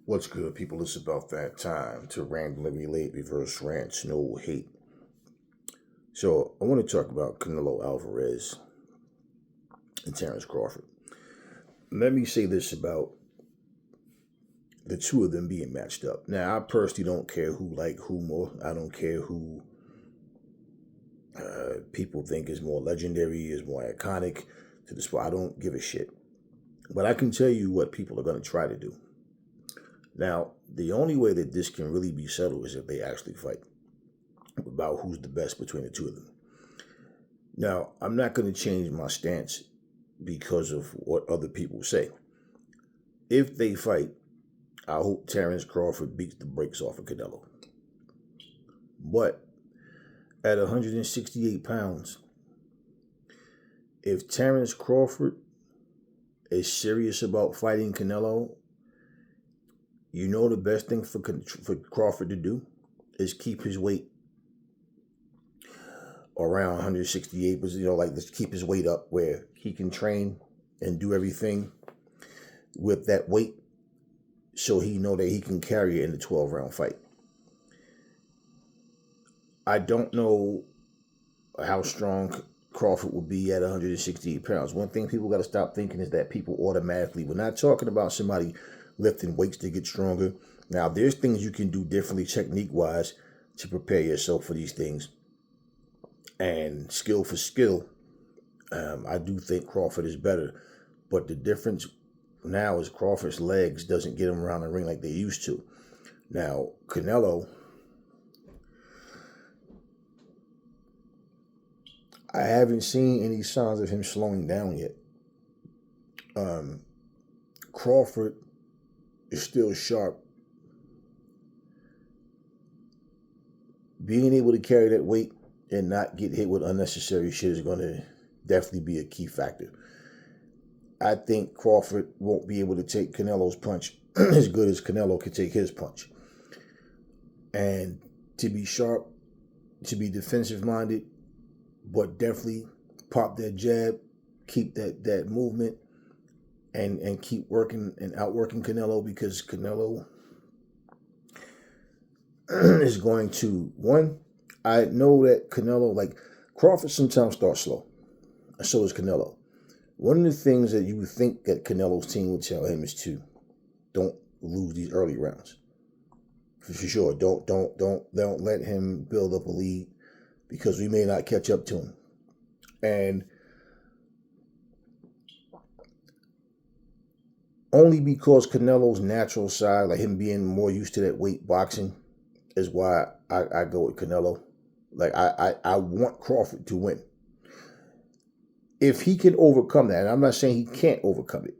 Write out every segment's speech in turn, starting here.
What's good, people? It's about that time to randomly relate reverse rants, no hate. So I want to talk about Canelo Alvarez and Terrence Crawford. Let me say this about the two of them being matched up. Now, I personally don't care who like who more. I don't care who people think is more legendary, is more iconic to the sport. I don't give a shit. But I can tell you what people are going to try to do. Now, the only way that this can really be settled is if they actually fight about who's the best between the two of them. Now, I'm not going to change my stance because of what other people say. If they fight, I hope Terrence Crawford beats the brakes off of Canelo. But at 168 pounds, if Terrence Crawford is serious about fighting Canelo, you know the best thing for Crawford to do is keep his weight around 168, but let's keep his weight up where he can train and do everything with that weight so he know that he can carry it in the 12-round fight. I don't know how strong Crawford will be at 168 pounds. One thing people got to stop thinking is that people automatically, we're not talking about somebody lifting weights to get stronger. Now, there's things you can do differently technique-wise to prepare yourself for these things. And skill for skill, I do think Crawford is better. But the difference now is Crawford's legs doesn't get him around the ring like they used to. Now, Canelo, I haven't seen any signs of him slowing down yet. Crawford is still sharp. Being able to carry that weight and not get hit with unnecessary shit is going to definitely be a key factor. I think Crawford won't be able to take Canelo's punch as good as Canelo can take his punch. And to be sharp, to be defensive-minded, but definitely pop that jab, keep that movement, and keep working and outworking Canelo, because Canelo is going to, I know that Canelo, Crawford sometimes starts slow. So does Canelo. One of the things that you would think that Canelo's team would tell him is to don't lose these early rounds. For sure. Don't let him build up a lead, because we may not catch up to him. And only because Canelo's natural side, like him being more used to that weight boxing, is why I go with Canelo. I want Crawford to win. If he can overcome that, and I'm not saying he can't overcome it.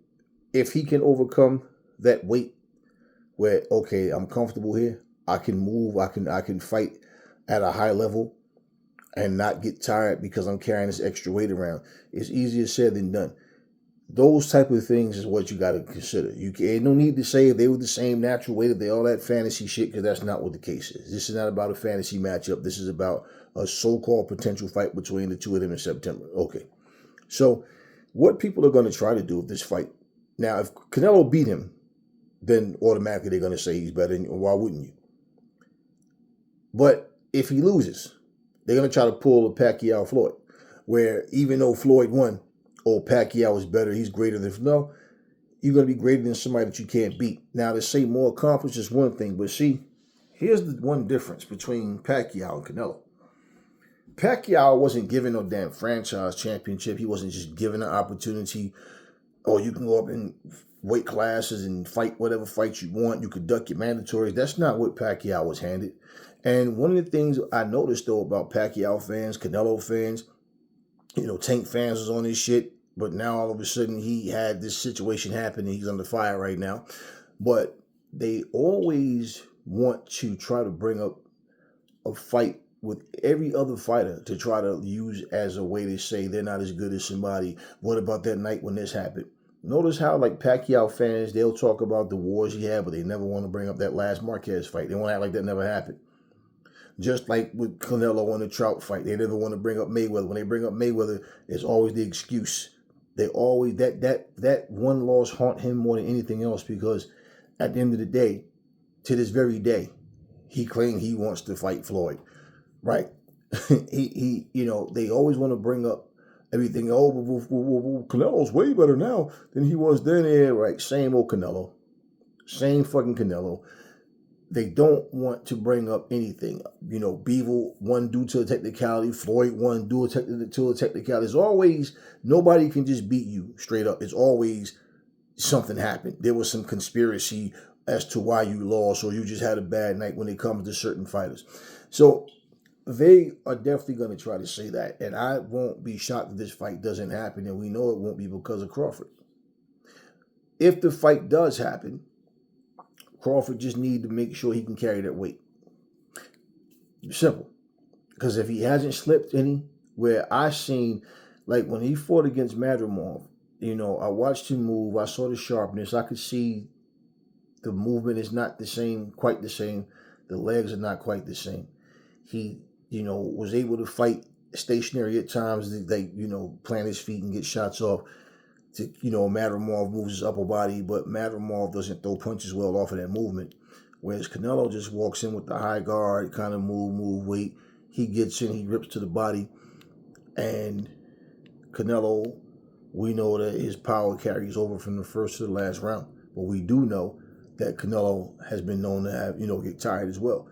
If he can overcome that weight where, okay, I'm comfortable here, I can move, I can fight at a high level and not get tired because I'm carrying this extra weight around. It's easier said than done. Those type of things is what you got to consider. Ain't no need to say if they were the same natural weight, if they all that fantasy shit, because that's not what the case is. This is not about a fantasy matchup. This is about a so-called potential fight between the two of them in September. Okay. So what people are going to try to do with this fight, now, if Canelo beat him, then automatically they're going to say he's better, and why wouldn't you? But if he loses, they're going to try to pull a Pacquiao-Floyd, where even though Floyd won, Pacquiao is better, he's greater than... No, you're going to be greater than somebody that you can't beat. Now, to say more accomplished is one thing, but see, here's the one difference between Pacquiao and Canelo. Pacquiao wasn't given no damn franchise championship. He wasn't just given an opportunity, you can go up in weight classes and fight whatever fight you want. You could duck your mandatories. That's not what Pacquiao was handed. And one of the things I noticed, though, about Pacquiao fans, Canelo fans, Tank fans was on this shit, but now all of a sudden he had this situation happen and he's under fire right now. But they always want to try to bring up a fight with every other fighter to try to use as a way to say they're not as good as somebody. What about that night when this happened? Notice how, Pacquiao fans, they'll talk about the wars he had, but they never want to bring up that last Marquez fight. They want to act like that never happened. Just like with Canelo on the Trout fight, they never want to bring up Mayweather. When they bring up Mayweather, it's always the excuse. They always, that one loss haunt him more than anything else, because at the end of the day, to this very day, he claimed he wants to fight Floyd, right? They always want to bring up everything. Oh, Canelo's way better now than he was then. Yeah, right. Same old Canelo. Same fucking Canelo. They don't want to bring up anything. Beevil won due to a technicality. Floyd won due to a technicality. It's always, nobody can just beat you straight up. It's always something happened. There was some conspiracy as to why you lost, or you just had a bad night when it comes to certain fighters. So they are definitely going to try to say that. And I won't be shocked if this fight doesn't happen. And we know it won't be because of Crawford. If the fight does happen, Crawford just need to make sure he can carry that weight. Simple. Because if he hasn't slipped any, where I seen, like when he fought against Madrimov, I watched him move. I saw the sharpness. I could see the movement is not quite the same. The legs are not quite the same. He, was able to fight stationary at times. Plant his feet and get shots off. Madrimov moves his upper body, but Madrimov doesn't throw punches well off of that movement. Whereas Canelo just walks in with the high guard, kind of move, weight. He gets in, he rips to the body. And Canelo, we know that his power carries over from the first to the last round. But we do know that Canelo has been known to have, get tired as well.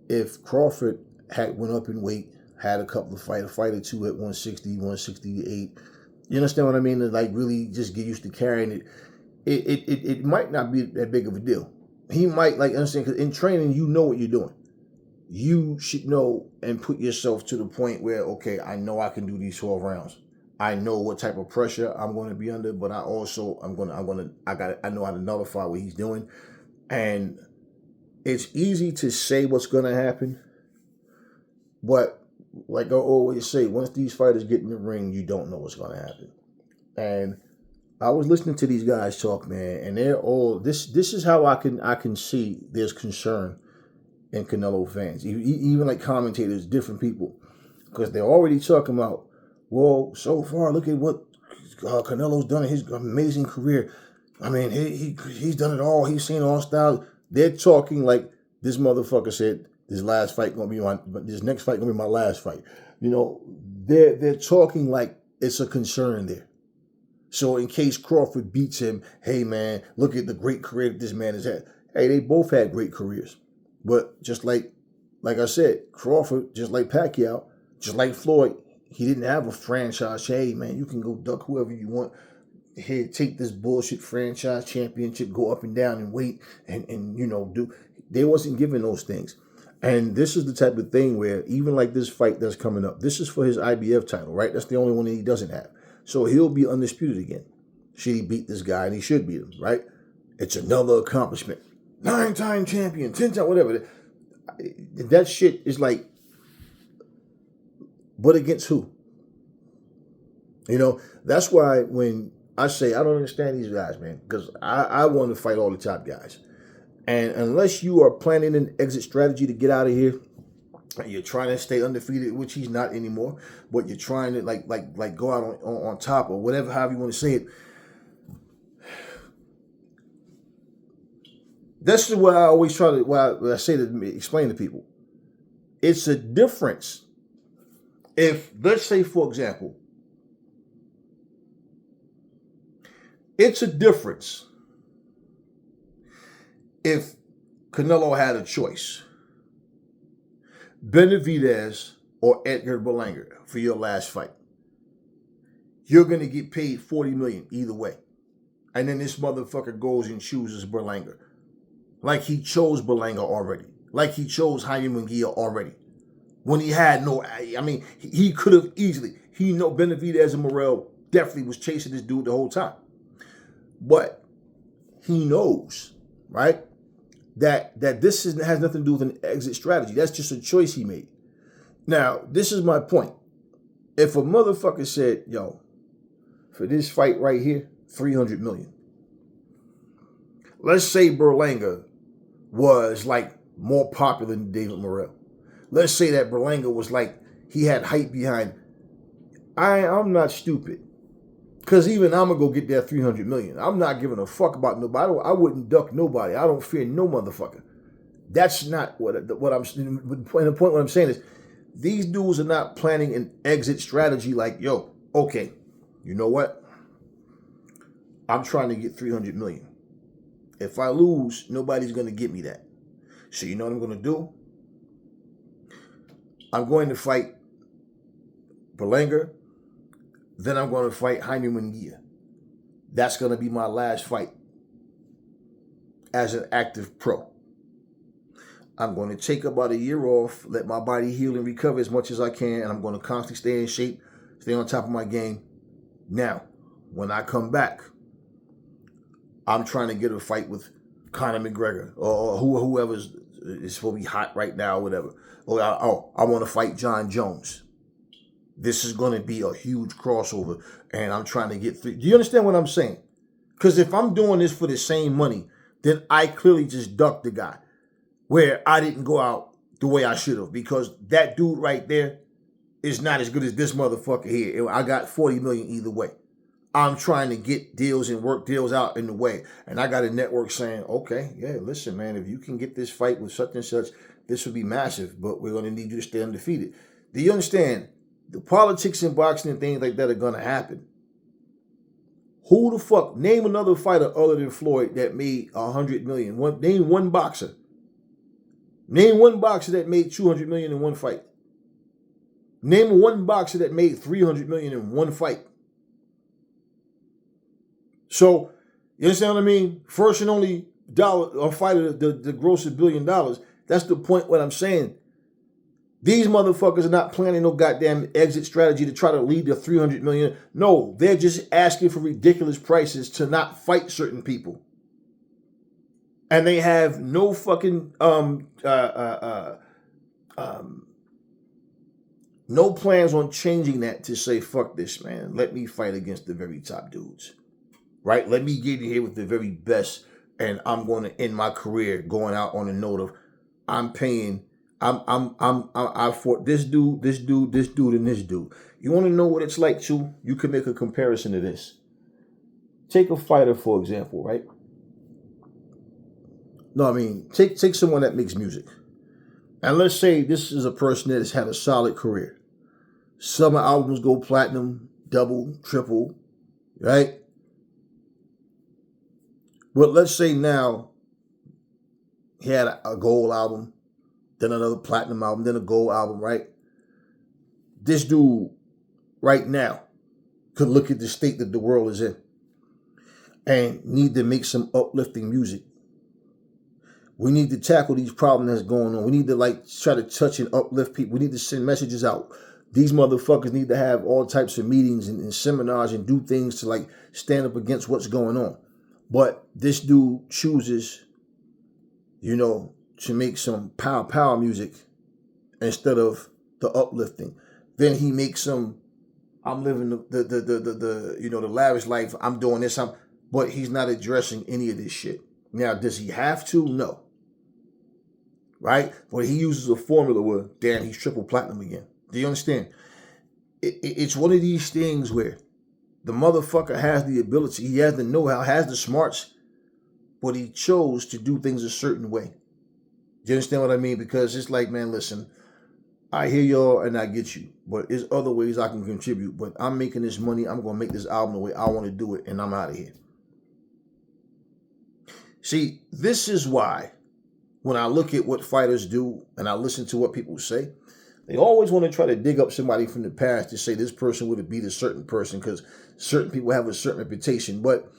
If Crawford had went up in weight, had a couple of fight or two at 160, 168, you understand what I mean? To really just get used to carrying it. It might not be that big of a deal. He might understand, because in training, you know what you're doing. You should know and put yourself to the point where, okay, I know I can do these 12 rounds. I know what type of pressure I'm going to be under, but I know how to nullify what he's doing. And it's easy to say what's going to happen, but like I always say, once these fighters get in the ring, you don't know what's going to happen. And I was listening to these guys talk, man, and they're all this is how I can see there's concern in Canelo fans, even like commentators, different people, because they're already talking about, well, so far, look at what Canelo's done in his amazing career. I mean, he's done it all. He's seen all styles. They're talking like this motherfucker said, this next fight gonna be my last fight. They're talking like it's a concern there. So in case Crawford beats him, hey man, look at the great career that this man has had. Hey, they both had great careers. But just like I said, Crawford, just like Pacquiao, just like Floyd, he didn't have a franchise. Hey man, you can go duck whoever you want. Here, take this bullshit franchise championship, go up and down and wait and do. They wasn't given those things. And this is the type of thing where even like this fight that's coming up, this is for his IBF title, right? That's the only one that he doesn't have. So he'll be undisputed again. Should he beat this guy, and he should beat him, right? It's another accomplishment. 9-time champion, 10-time, whatever. That shit is like, but against who? That's why when I say I don't understand these guys, man, because I want to fight all the top guys. And unless you are planning an exit strategy to get out of here, you're trying to stay undefeated, which he's not anymore, but you're trying to like go out on top or whatever, however you want to say it. This is what I always explain to people. It's a difference. If, let's say, for example, it's a difference if Canelo had a choice, Benavidez or Edgar Berlanga for your last fight. You're going to get paid $40 million either way. And then this motherfucker goes and chooses Berlanga. Like he chose Berlanga already. Like he chose Jaime Munguia already. When he had he could have easily. Benavidez and Morrell definitely was chasing this dude the whole time. But he knows, right, that this has nothing to do with an exit strategy. That's just a choice he made. Now, this is my point. If a motherfucker said, yo, for this fight right here, $300 million. Let's say Berlanga was like more popular than David Morrell. Let's say that Berlanga was like, he had hype behind. I'm not stupid. Because even I'm going to go get that 300 million. I'm not giving a fuck about nobody. I wouldn't duck nobody. I don't fear no motherfucker. That's not what I'm, the point what I'm saying is, these dudes are not planning an exit strategy like, yo, okay, you know what? I'm trying to get 300 million. If I lose, nobody's going to get me that. So you know what I'm going to do? I'm going to fight Berlanga. Then I'm going to fight Jaime Munguia. That's going to be my last fight as an active pro. I'm going to take about a year off, let my body heal and recover as much as I can, and I'm going to constantly stay in shape, stay on top of my game. Now, when I come back, I'm trying to get a fight with Conor McGregor or whoever is supposed to be hot right now, or whatever. I want to fight John Jones. This is going to be a huge crossover, and I'm trying to get through. Do you understand what I'm saying? Because if I'm doing this for the same money, then I clearly just ducked the guy where I didn't go out the way I should have, because that dude right there is not as good as this motherfucker here. I got 40 million either way. I'm trying to get deals and work deals out in the way. And I got a network saying, okay, yeah, listen, man, if you can get this fight with such and such, this would be massive, but we're going to need you to stay undefeated. Do you understand? The politics in boxing and things like that are going to happen. Who the fuck? Name another fighter other than Floyd that made 100 million. Name one boxer. Name one boxer that made 200 million in one fight. Name one boxer that made 300 million in one fight. So, you understand what I mean? First and only dollar or fighter to gross $1 billion. That's the point what I'm saying. These motherfuckers are not planning no goddamn exit strategy to try to lead to 300 million. No, they're just asking for ridiculous prices to not fight certain people. And they have no fucking no plans on changing that to say, fuck this, man. Let me fight against the very top dudes. Right? Let me get in here with the very best, and I'm going to end my career going out on a note of I fought this dude, and this dude. You want to know what it's like, too? You can make a comparison to this. Take a fighter, for example, right? No, I mean, take someone that makes music. And let's say this is a person that has had a solid career. Some albums go platinum, double, triple, right? But let's say now he had a gold album, then another platinum album, then a gold album, right? This dude right now could look at the state that the world is in and need to make some uplifting music. We need to tackle these problems that's going on. We need to try to touch and uplift people. We need to send messages out. These motherfuckers need to have all types of meetings and seminars and do things to stand up against what's going on. But this dude chooses, to make some power music instead of the uplifting. Then he makes some, I'm living the lavish life. I'm doing this. But he's not addressing any of this shit. Now, does he have to? No. Right? But he uses a formula where, damn, he's triple platinum again. Do you understand? It's one of these things where the motherfucker has the ability, he has the know-how, has the smarts, but he chose to do things a certain way. Do you understand what I mean? Because it's like, man, listen, I hear y'all and I get you, but there's other ways I can contribute. But I'm making this money. I'm going to make this album the way I want to do it, and I'm out of here. See, this is why when I look at what fighters do and I listen to what people say, they always want to try to dig up somebody from the past to say this person would have beat a certain person because certain people have a certain reputation. But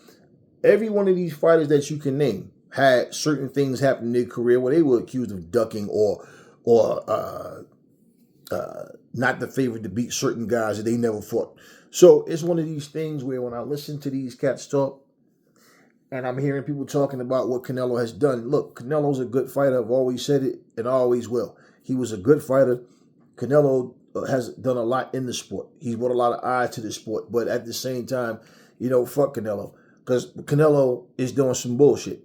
every one of these fighters that you can name had certain things happen in their career where they were accused of ducking or not the favorite to beat certain guys that they never fought. So it's one of these things where when I listen to these cats talk, and I'm hearing people talking about what Canelo has done. Look, Canelo's a good fighter. I've always said it and always will. He was a good fighter. Canelo has done a lot in the sport. He's brought a lot of eyes to the sport. But at the same time, fuck Canelo. Because Canelo is doing some bullshit.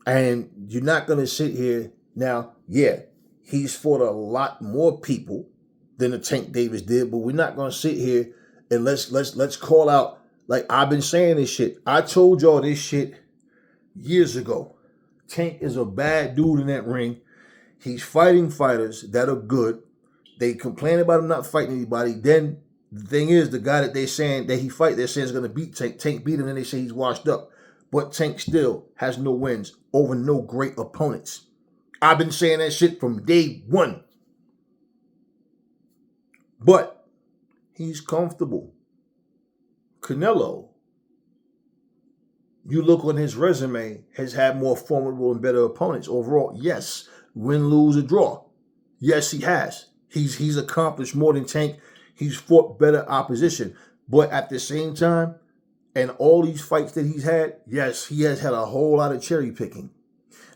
And you're not going to sit here. Now, yeah, he's fought a lot more people than the Tank Davis did. But we're not going to sit here And let's call out, like I've been saying this shit. I told y'all this shit years ago. Tank is a bad dude in that ring. He's fighting fighters that are good. They complain about him not fighting anybody. Then the thing is, the guy that they saying that he fight, they're saying is going to beat Tank. Tank beat him, and they say he's washed up. But Tank still has no wins over no great opponents. I've been saying that shit from day one. But he's comfortable. Canelo, you look on his resume, has had more formidable and better opponents overall. Yes, win, lose, or draw. Yes, he has. He's accomplished more than Tank. He's fought better opposition. But at the same time, and all these fights that he's had, yes, he has had a whole lot of cherry picking.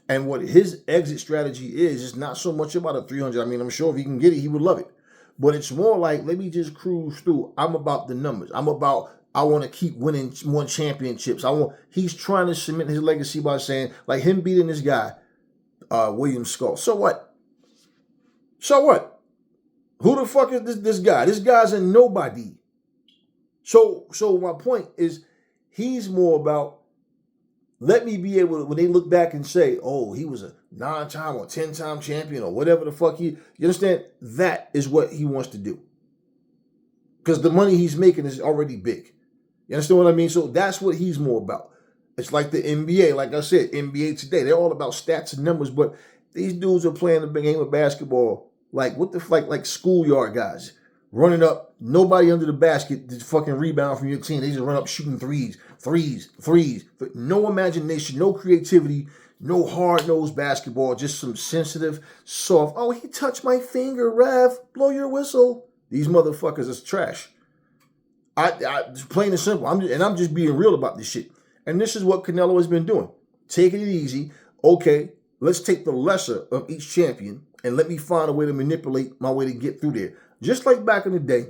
And what his exit strategy is not so much about a 300. I mean, I'm sure if he can get it, he would love it. But it's more like, let me just cruise through. I'm about the numbers. I want to keep winning more championships. He's trying to cement his legacy by saying, like him beating this guy, William Skull. So what? So what? Who the fuck is this guy? This guy's a nobody. So my point is, he's more about, let me be able to, when they look back and say, oh, he was a 9-time or 10-time champion or whatever the fuck you understand? That is what he wants to do. Because the money he's making is already big. You understand what I mean? So that's what he's more about. It's like the NBA. Like I said, NBA today, they're all about stats and numbers, but these dudes are playing the game of basketball like what the fuck, like schoolyard guys. Running up, nobody under the basket to fucking rebound from your team. They just run up shooting threes. No imagination, no creativity, no hard-nosed basketball, just some sensitive, soft, oh, he touched my finger, Rev, blow your whistle. These motherfuckers is trash. I plain and simple. I'm just being real about this shit. And this is what Canelo has been doing. Taking it easy. Okay, let's take the lesser of each champion and let me find a way to manipulate my way to get through there. Just like back in the day,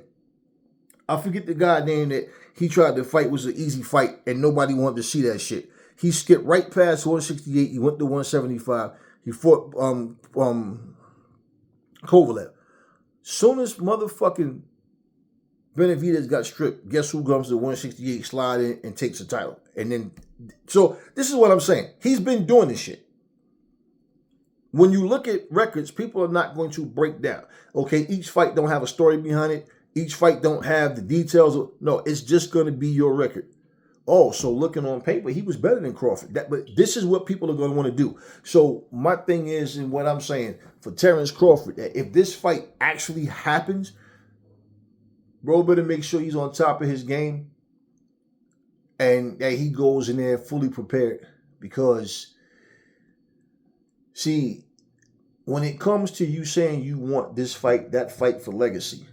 I forget the guy name that he tried to fight was an easy fight and nobody wanted to see that shit. He skipped right past 168. He went to 175. He fought Kovalev. Soon as motherfucking Benavidez got stripped, guess who comes to 168, slide in and takes the title. And then, so this is what I'm saying. He's been doing this shit. When you look at records, people are not going to break down. Okay, each fight don't have a story behind it. Each fight don't have the details. No, it's just going to be your record. Oh, so looking on paper, he was better than Crawford. But this is what people are going to want to do. So my thing is, and what I'm saying, for Terrence Crawford, if this fight actually happens, bro better make sure he's on top of his game and that he goes in there fully prepared. Because, see, when it comes to you saying you want this fight, that fight for legacy,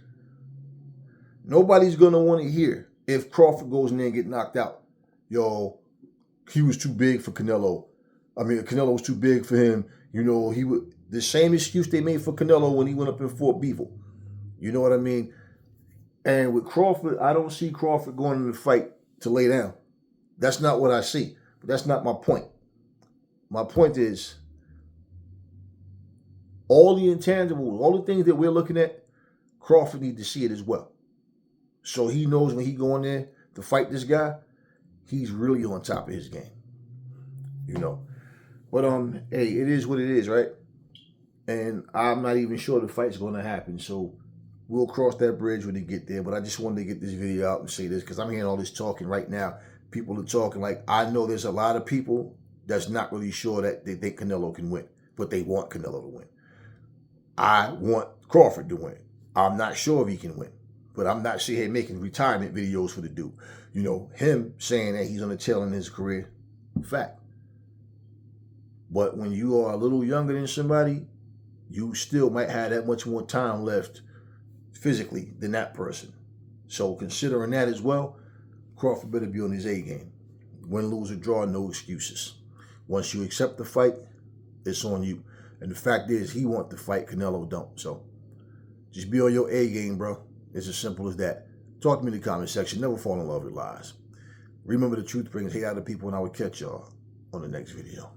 nobody's going to want to hear if Crawford goes in there and get knocked out. Yo, he was too big for Canelo. I mean, Canelo was too big for him. You know, he would, the same excuse they made for Canelo when he went up in Fort Beeville. You know what I mean? And with Crawford, I don't see Crawford going in the fight to lay down. That's not what I see. But that's not my point. My point is, all the intangibles, all the things that we're looking at, Crawford needs to see it as well. So he knows when he go in there to fight this guy, he's really on top of his game. You know. But hey, it is what it is, right? And I'm not even sure the fight's going to happen. So we'll cross that bridge when they get there. But I just wanted to get this video out and say this because I'm hearing all this talking right now. People are talking like, I know there's a lot of people that's not really sure that they think Canelo can win, but they want Canelo to win. I want Crawford to win. I'm not sure if he can win, but I'm not sitting here making retirement videos for the dude. You know, him saying that he's on the tail end of his career, fact. But when you are a little younger than somebody, you still might have that much more time left physically than that person. So considering that as well, Crawford better be on his A game. Win, lose, or draw, no excuses. Once you accept the fight, it's on you. And the fact is, he wants to fight, Canelo don't. So just be on your A game, bro. It's as simple as that. Talk to me in the comment section. Never fall in love with lies. Remember, the truth brings hate out of people, and I will catch y'all on the next video.